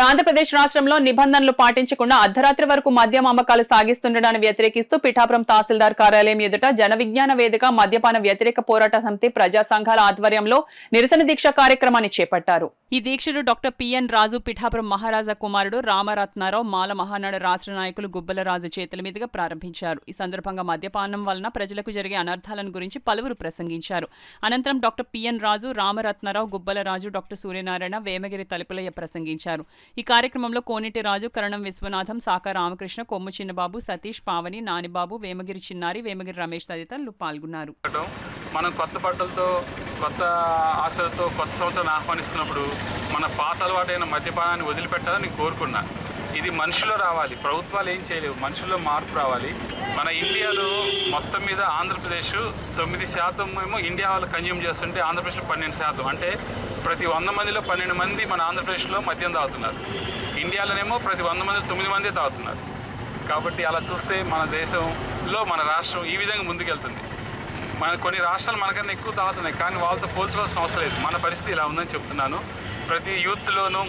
ఆంధ్రప్రదేశ్ రాష్ట్రంలో నిబంధనలు పాటించకుండా అర్ధరాత్రి వరకు మద్యం అమ్మకాలు సాగిస్తుండడాన్ని వ్యతిరేకిస్తూ పిఠాపురం తహసీల్దార్ కార్యాలయం ఎదుట జన విజ్ఞాన వేదిక మద్యపాన వ్యతిరేక పోరాట సమితి ప్రజా సంఘాల ఆధ్వర్యంలో నిరసన దీక్ష కార్యక్రమాన్ని చేపట్టారు. ఈ దీక్షను డాక్టర్ పిఎన్ రాజు, పిఠాపురం మహారాజా కుమారుడు రామరత్నారావు, మాల మహానాడు రాష్ట్ర నాయకులు గుబ్బలరాజు చేతుల మీదుగా ప్రారంభించారు. ఈ సందర్భంగా మద్యపానం వలన ప్రజలకు జరిగే అనర్థాలను గురించి పలువురు ప్రసంగించారు. అనంతరం డాక్టర్ పిఎన్ రాజు, రామరత్నారావు, గుబ్బలరాజు, డాక్టర్ సూర్యనారాయణ, వేమగిరి తలుపులయ్య ప్రసంగించారు. ఈ కార్యక్రమంలో కోనేటి రాజు, కరణం విశ్వనాథం, సాక రామకృష్ణ, కొమ్ము చిన్నబాబు, సతీష్, పావని, నానిబాబు, వేమగిరి చిన్నారి, వేమగిరి రమేష్ తదితరులు పాల్గొన్నారు. మనం కొత్త బట్టలతో, కొత్త ఆశలతో కొత్త సంవత్సరాన్ని ఆహ్వానిస్తున్నప్పుడు మన పాత అలవాటైన మద్యపానాన్ని వదిలిపెట్టాలని కోరుకున్నా. ఇది మనుషుల్లో రావాలి, ప్రభుత్వాలు ఏం చేయలేవు, మనుషుల్లో మార్పు రావాలి. మన ఇండియాలో మొత్తం మీద ఆంధ్రప్రదేశ్ 9% ఏమో ఇండియా వాళ్ళు కన్జ్యూమ్ చేస్తుంటే ఆంధ్రప్రదేశ్లో 12%. అంటే ప్రతి 100 మందిలో 12 మంది మన ఆంధ్రప్రదేశ్లో మద్యం తాగుతున్నారు. ఇండియాలోనేమో ప్రతి 100 మంది 9 మంది తాగుతున్నారు. కాబట్టి అలా చూస్తే మన దేశంలో మన రాష్ట్రం ఈ విధంగా ముందుకెళ్తుంది. కొన్ని రాష్ట్రాలు మనకన్నా ఎక్కువ తాగుతున్నాయి, కానీ వాళ్ళతో పోల్చుకోవాల్సిన అవసరం లేదు. మన పరిస్థితి ఇలా ఉందని చెప్తున్నాను. ప్రతి యూత్లోనూ,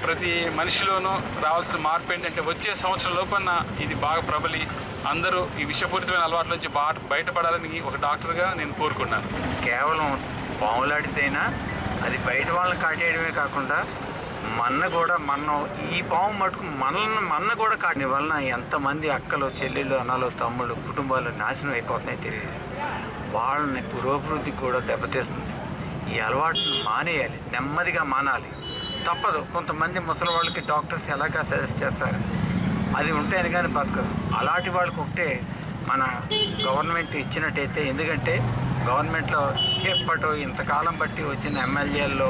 ప్రతి మనిషిలోనూ రావాల్సిన మార్పు ఏంటంటే వచ్చే సంవత్సరం లోపల ఇది బాగా ప్రబలి అందరూ ఈ విషపూరితమైన అలవాట్ల నుంచి బయటపడాలని ఒక డాక్టర్గా నేను కోరుకున్నాను. కేవలం పాములాడితేనా అది బయట వాళ్ళని కాటేయడమే కాకుండా ఈ పాము మటుకు మన్న కూడా కాటని వలన ఎంతమంది అక్కలు, చెల్లెళ్ళు, అన్నలు, తమ్ముళ్ళు, కుటుంబాలు నాశనం అయిపోతున్నాయి తెలియదు. వాళ్ళని పురోభివృద్ధి కూడా దెబ్బతీస్తుంది. ఈ అలవాటును మానేయాలి, నెమ్మదిగా మానాలి. తప్పదు. కొంతమంది ముసలి వాళ్ళకి డాక్టర్స్ ఎలాగా సజెస్ట్ చేస్తారు, అది ఉంటేనే కానీ బతకదు. అలాంటి వాళ్ళకి ఒకటే మన గవర్నమెంట్ ఇచ్చినట్టయితే, ఎందుకంటే గవర్నమెంట్లో ఎప్పటో ఇంతకాలం బట్టి వచ్చిన ఎమ్మెల్యేల్లో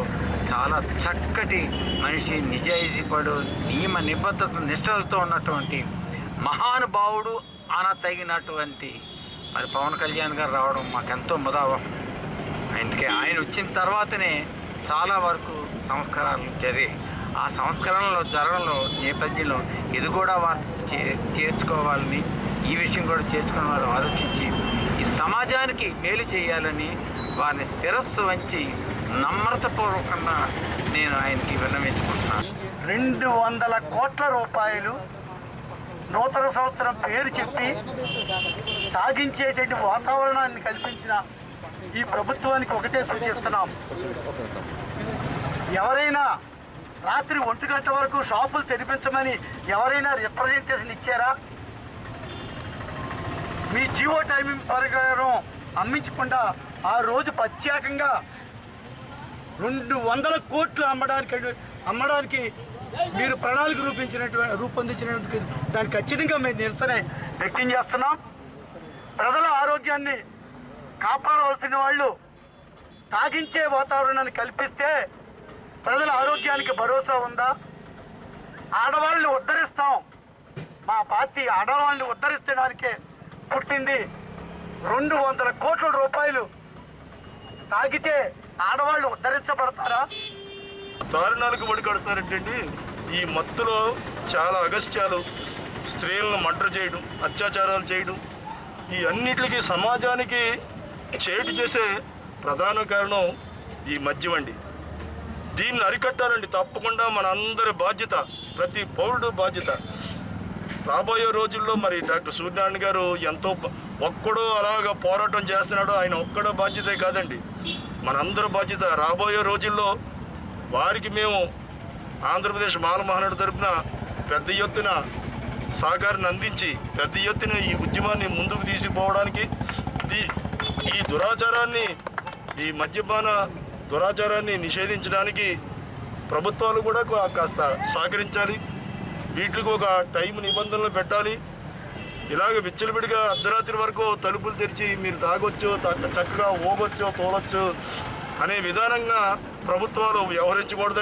చాలా చక్కటి మనిషి, నిజాయితీ పడు, నియమ నిబద్ధత నిష్ఠలతో ఉన్నటువంటి మహానుభావుడు తగినటువంటి మరి పవన్ కళ్యాణ్ గారు రావడం మాకెంతో ముదావహం. అందుకే ఆయన వచ్చిన తర్వాతనే చాలా వరకు సంస్కరణలు జరిగాయి. ఆ సంస్కరణలో జరగడంలో నేపథ్యంలో ఇది కూడా వారు చేర్చుకోవాలని, ఈ విషయం కూడా చేర్చుకుని వారు ఆలోచించి ఈ సమాజానికి మేలు చేయాలని వారిని శిరస్సు వంచి నమ్రతపూర్వకంగా నేను ఆయనకి విన్నవించుకుంటున్నాను. 200 కోట్ల రూపాయలు నూతన సంవత్సరం పేరు చెప్పి తాగించేటువంటి వాతావరణాన్ని కల్పించిన ఈ ప్రభుత్వానికి ఒకటే సూచిస్తున్నాం. ఎవరైనా రాత్రి 1 గంట వరకు షాపులు తెరిపించమని ఎవరైనా రిప్రజెంటేషన్ ఇచ్చారా? మీ జియో టైమింగ్ ప్రకారం అమ్మించకుండా ఆ రోజు ప్రత్యేకంగా 200 కోట్లు అమ్మడానికి మీరు ప్రణాళిక రూపొందించినందుకు దానికి ఖచ్చితంగా మేము నిరసన వ్యక్తం చేస్తున్నాం. ప్రజల ఆరోగ్యాన్ని కాపాడవలసిన వాళ్ళు తాగించే వాతావరణాన్ని కల్పిస్తే ప్రజల ఆరోగ్యానికి భరోసా ఉందా? ఆడవాళ్ళని ఉద్ధరిస్తాం. మా పార్టీ ఆడవాళ్ళని ఉద్ధరించడానికే పుట్టింది. 200 కోట్ల రూపాయలు తాగితే ఆడవాళ్ళు ఉద్ధరించబడతారా? దారుణాలకు ఒడికడుతున్నారంటండి. ఈ మత్తులో చాలా అగస్త్యాలు, స్త్రీలను మర్డర్ చేయడం, అత్యాచారాలు చేయడం, ఈ అన్నిటికీ సమాజానికి చేటు చేసే ప్రధాన కారణం ఈ మద్యం అండి. దీన్ని అరికట్టాలండి. తప్పకుండా మన అందరి బాధ్యత, ప్రతి పౌరుడు బాధ్యత. రాబోయే రోజుల్లో మరి డాక్టర్ సూర్యనారాయణ గారు ఎంతో ఒక్కడో అలాగా పోరాటం చేస్తున్నాడో, ఆయన ఒక్కడో బాధ్యతే కాదండి, మనందరూ బాధ్యత. రాబోయే రోజుల్లో వారికి మేము ఆంధ్రప్రదేశ్ మాల మహానాడు తరపున పెద్ద ఎత్తున సహకారాన్ని అందించి పెద్ద ఎత్తున ఈ ఉద్యమాన్ని ముందుకు తీసుకుపోవడానికి, ఈ దురాచారాన్ని, ఈ మద్యపాన దురాచారాన్ని నిషేధించడానికి ప్రభుత్వాలు కూడా కాస్త సహకరించాలి. వీటికి ఒక టైం నిబంధనలు పెట్టాలి. ఇలాగ విచ్చలవిడిగా అర్ధరాత్రి వరకు తలుపులు తెరిచి మీరు తాగొచ్చు, చక్కగా ఊగొచ్చు, తోలొచ్చు అనే విధానంగా ప్రభుత్వాలు వ్యవహరించకూడదు.